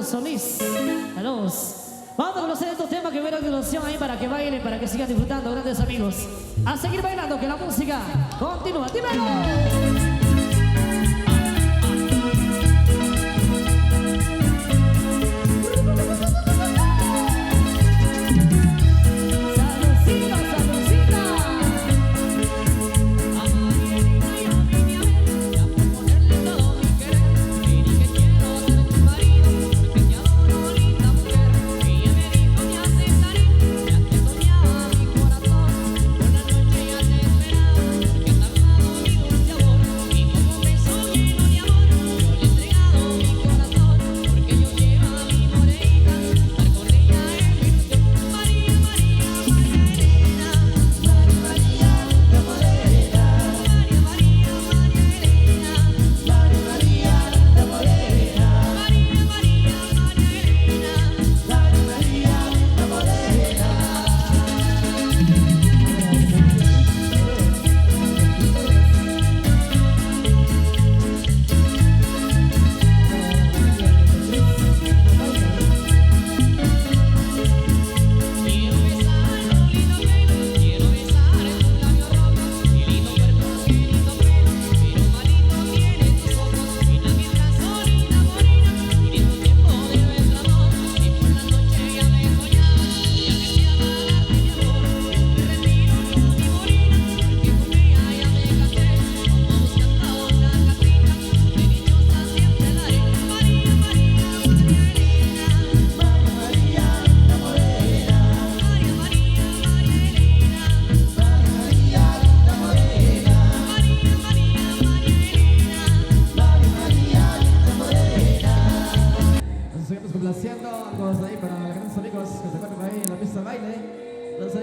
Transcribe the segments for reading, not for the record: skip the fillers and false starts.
Solís. Saludos. Vamos a conocer estos temas que verán de ilusión ahí para que bailen, para que sigan disfrutando, grandes amigos. A seguir bailando, que la música continúa. ¡Dímelo!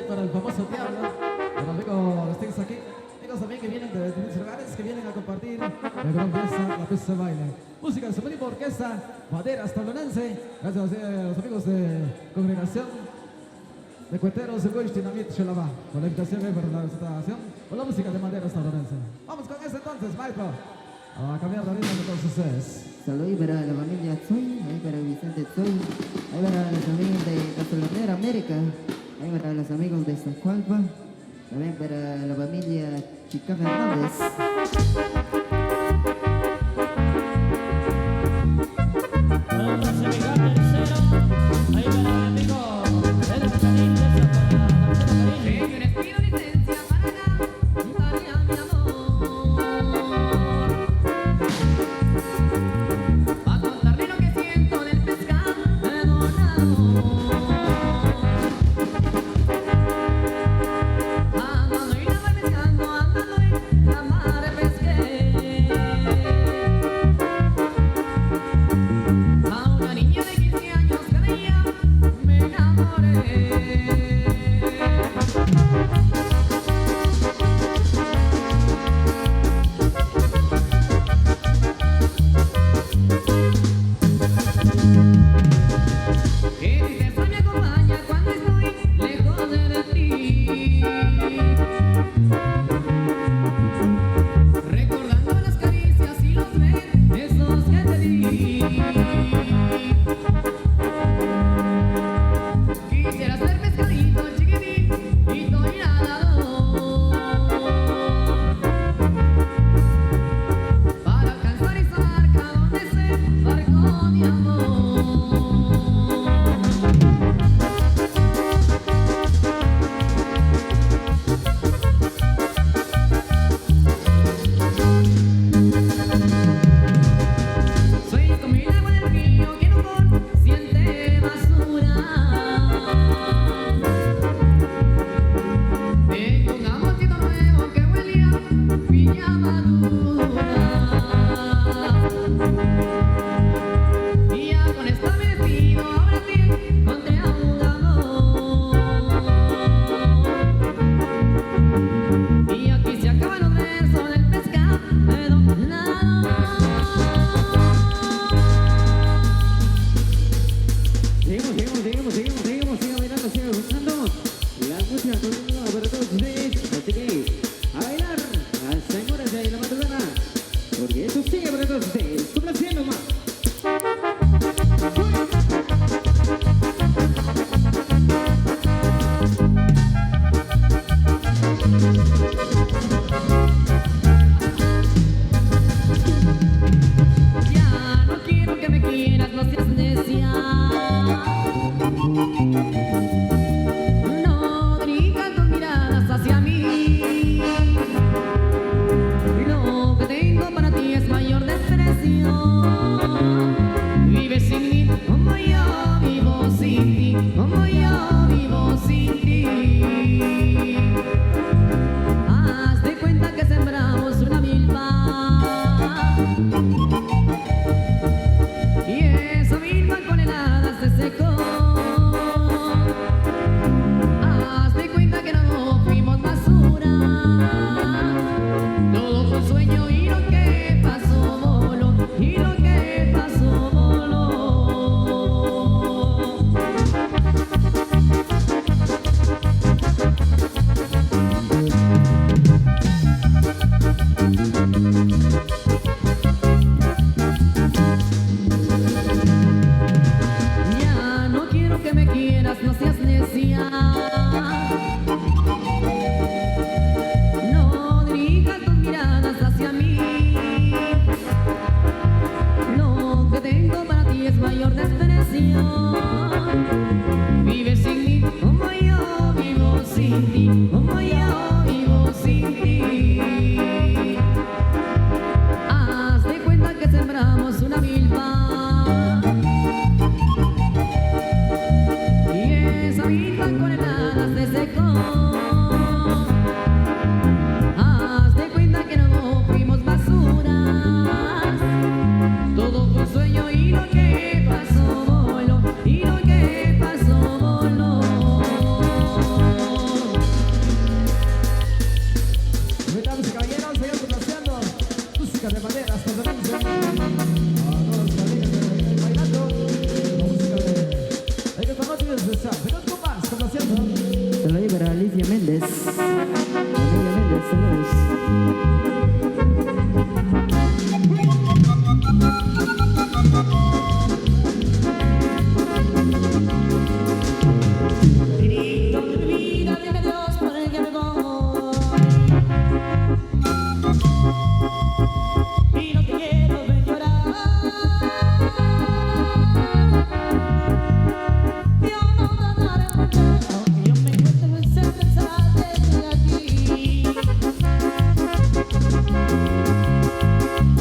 Para el famoso Diablo, para amigos que estén aquí, amigos también que vienen de diferentes lugares, que vienen a compartir el gran fiesta, la pista de baile. Música de su misma orquesta, Maderas Tablonense, gracias a los amigos de congregación de Cueteros de Goish Dinamit Shelaba, por la invitación para la presentación, con la música de Maderas Tablonense. Vamos con eso entonces, maestro, a cambiar de ritmo con todos ustedes. Saludos para la familia Tzoy, ahí para Vicente Tzoy, ahí para los amigos de Gasolinera América, ahí para los amigos de Zacualpa, también para la familia Chica Fernández. Porque eso sigue para todos ustedes. Complaciendo más. No dirijas tus miradas hacia mí. Lo que tengo para ti es mayor desprecio. Vive sin mí como yo vivo sin ti, como yo vivo sin ti. Haz de cuenta que sembramos una milpa y esa milpa con heladas se secó. Haz de cuenta que no fuimos basura. Todo fue un sueño y lo que pasó voló, y lo que pasó voló. Ya no quiero que me quieras, no seas necia. No dirijas tus miradas hacia mí. Lo que tengo para ti es mayor desprecio. Vive sin mí como yo vivo sin ti, como yo vivo sin ti. Haz de cuenta que sembramos una milpa y esa milpa con heladas se secó. Haz de cuenta que no fuimos basuras. Todo fue un sueño y lo que pasó voló, y lo que pasó voló. Damas y caballeros, seguimos conociendo música de madera hasta el domingo. A todos los familias de bailando, la música de... Hay que tomar bien especial. Seguimos con más, conociendo. Se lo digo para Alicia Méndez. Alicia Méndez, saludos. Grito de mi vida, dime Dios por el que me voy. Y no te quiero ver llorar. Yo no trataré de volver, aunque yo me encuentre en pensar desde aquí.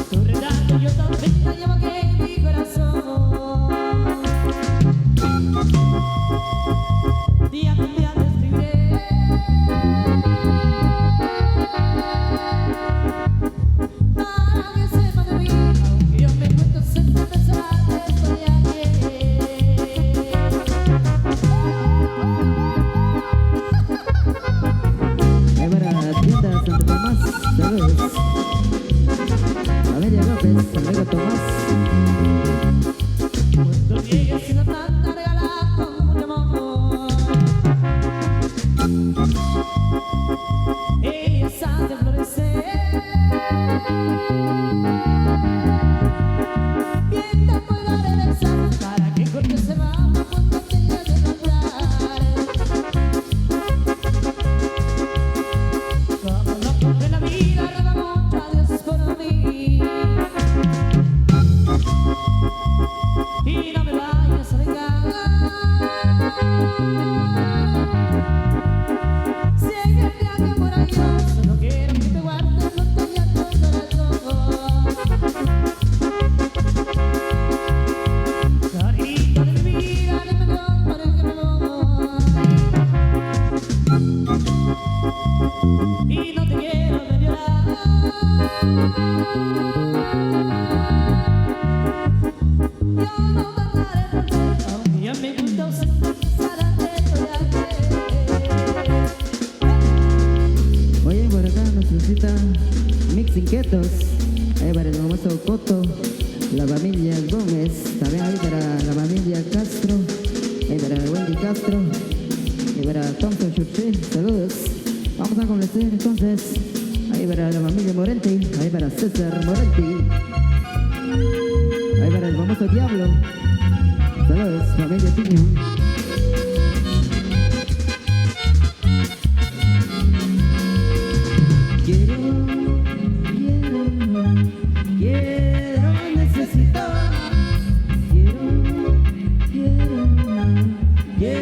Tu retrato yo también la llevo aquí en mi corazón. Día con día te escribiré para que sepa de mí, aunque yo me encuentro sin pensar que estoy aquí. Ahí para tienda Santa Tomás, saludos. Valeria López, amigo Tomás. Cuando llegues una planta regalada con mucho amor, ella sabe de florecer. Bien te podré besar para que corte se va cuando te llegue a encontrar. Como loco de la vida, reba mucho a Dios por mí. Y no me vayas a dejar. Si en el viaje por ahí yo solo quiero que te guardes botella a tu corazón. Carita de mi vida, dime Dios por el que me voy. Y no te quiero ver llorar. Yo no tardaré en volver, aunque ya me gusta ausente, pensarás que estoy aquí. Oye, por acá nos solicita Mix Inquietos. Ahí para el famoso Coto, la familia Gómez. También ahí para la familia Castro. Ahí para Wendy Castro. Y para Thompson Churchill. Saludos. Vamos a complacer entonces. Ahí para la familia Morenti. Ahí para César Morenti. Ahí para el famoso Diablo. Saludos, familia Tiño. Quiero, necesito. Quiero,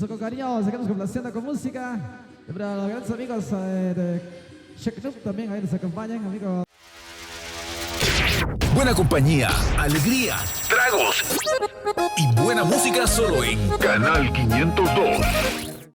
Con cariño, seguimos complaciendo con música. Y para los grandes amigos de Check Club también ahí nos acompañan, amigos. Buena compañía, alegría, tragos y buena música solo en Canal 502.